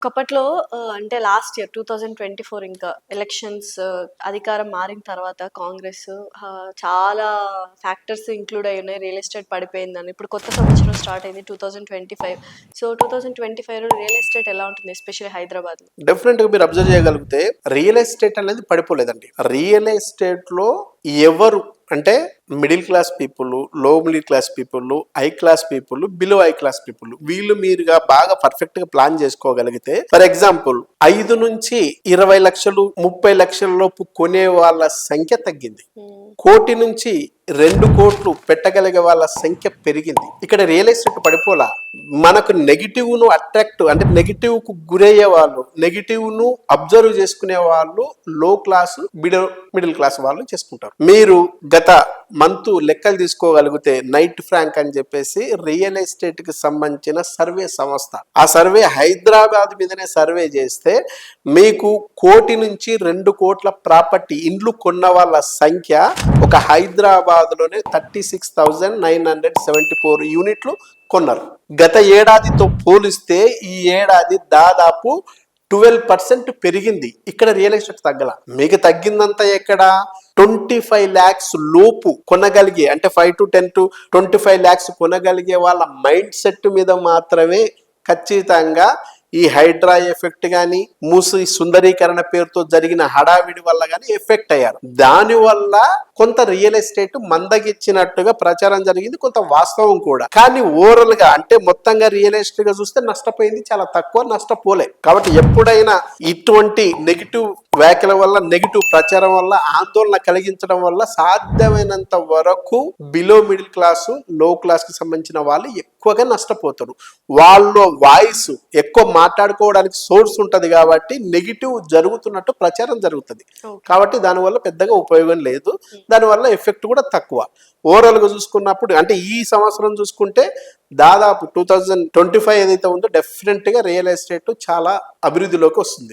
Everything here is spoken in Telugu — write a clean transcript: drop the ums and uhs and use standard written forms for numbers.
ఒకప్పట్లో అంటే లాస్ట్ ఇయర్ 2024 ఇంకా ఎలక్షన్స్ అధికారం మారిన తర్వాత కాంగ్రెస్ చాలా ఫ్యాక్టర్స్ ఇంక్లూడ్ అయ్యి ఉన్నాయి. రియల్ ఎస్టేట్ పడిపోయిందని. ఇప్పుడు కొత్త సంవత్సరం స్టార్ట్ అయింది 2025. సో 2025లో రియల్ ఎస్టేట్ ఎలా ఉంటుంది? ఎస్పెషల్లీ హైదరాబాద్‌లో. డెఫినెట్ గా మీరు అబ్జర్వ్ చేయగలిగితే రియల్ ఎస్టేట్ అనేది పడిపోలేదండి. రియల్ ఎస్టేట్ లో ఎవరు అంటే మిడిల్ క్లాస్ పీపుల్, లో middle class people, high class people, below high class people, వీళ్ళు మీరుగా బాగా పర్ఫెక్ట్ గా ప్లాన్ చేసుకోగలిగితే, ఫర్ ఎగ్జాంపుల్ 5 నుంచి 20 లక్షలు 30 లక్షల లోపు కొనే వాళ్ళ సంఖ్య తగ్గింది. కోటి నుంచి 2 కోట్లు పెట్టగలిగే వాళ్ళ సంఖ్య పెరిగింది. ఇక్కడ రియల్ ఎస్టేట్ పడిపోలా. మనకు నెగిటివ్ ను అట్రాక్ట్ అంటే నెగిటివ్ కు గురయ్యే వాళ్ళు, నెగిటివ్ ను అబ్జర్వ్ చేసుకునే వాళ్ళు లో క్లాస్, మిడిల్ క్లాస్ వాళ్ళు చేసుకుంటారు. మీరు గత మంత్ లెక్కలు తీసుకోగలిగితే నైట్ ఫ్రాంక్ అని చెప్పేసి రియల్ ఎస్టేట్ కి సంబంధించిన సర్వే సంస్థ, ఆ సర్వే హైదరాబాద్ మీదనే సర్వే చేస్తే మీకు కోటి నుంచి 2 కోట్ల ప్రాపర్టీ ఇండ్లు కొన్న వాళ్ళ సంఖ్య ఒక హైదరాబాద్ లోనే 36,974 యూనిట్లు కొన్నారు. గత ఏడాదితో పోలిస్తే ఈ ఏడాది దాదాపు 12% పెరిగింది. ఇక్కడ రియల్ ఎస్టేట్ తగ్గల. మీకు తగ్గిందంతా ఎక్కడ? 25 lakhs లోపు కొనగలిగే, అంటే 5 to 10 to 25 lakhs కొనగలిగే వాళ్ళ మైండ్ సెట్ మీద మాత్రమే ఖచ్చితంగా ఈ హైడ్రా ఎఫెక్ట్ కానీ, మూసి సుందరీకరణ పేరుతో జరిగిన హడావిడి వల్ల కానీ ఎఫెక్ట్ అయ్యారు. దానివల్ల కొంత రియల్ ఎస్టేట్ మందగిచ్చినట్టుగా ప్రచారం జరిగింది, కొంత వాస్తవం కూడా. కానీ ఓవరాల్ గా అంటే మొత్తంగా రియల్ ఎస్టేట్ గా చూస్తే నష్టపోయింది చాలా తక్కువ, నష్టపోలే. కాబట్టి ఎప్పుడైనా ఇటువంటి నెగిటివ్ వ్యాఖ్యల వల్ల, నెగిటివ్ ప్రచారం వల్ల ఆందోళన కలిగించడం వల్ల సాధ్యమైనంత వరకు బిలో మిడిల్ క్లాస్, లో క్లాస్ కి సంబంధించిన వాళ్ళు ఎక్కువగా నష్టపోతారు. వాళ్ళ వాయిస్ ఎక్కువ మాట్లాడుకోవడానికి సోర్స్ ఉంటది కాబట్టి నెగిటివ్ జరుగుతున్నట్టు ప్రచారం జరుగుతుంది. కాబట్టి దానివల్ల పెద్దగా ఉపయోగం లేదు, దానివల్ల ఎఫెక్ట్ కూడా తక్కువ. ఓవరాల్ గా చూసుకున్నప్పుడు అంటే ఈ సంవత్సరం చూసుకుంటే దాదాపు 2025 ఏదైతే ఉందో డెఫినెట్ గా రియల్ ఎస్టేట్ చాలా అభివృద్ధిలోకి వస్తుంది.